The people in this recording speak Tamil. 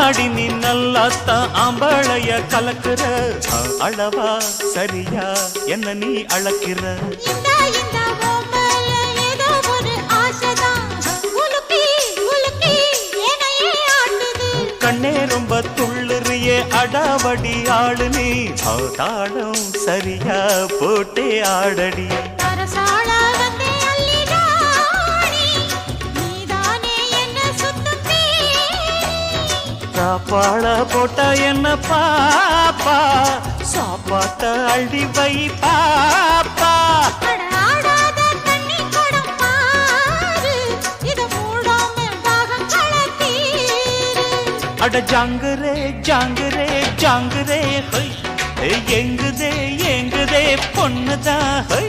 அம்மாடி நீ நல்லாத்தான் ஆம்பளைய கலக்குற அளவா சரியா என்ன நீ அளக்கிற கண்ணே ரொம்ப துள்ளுறியே அடாவடி ஆளு நீ தாளம் சரியா போட்டே ஆடடி சாப்பாட போட்ட என்ன பாப்பா சாப்பாட்ட அள்ளி வை பாப்பா அட ஜாங்குரே ஜாங்குரே ஜாங்குரே எங்குதே எங்குதே பொண்ணுதான்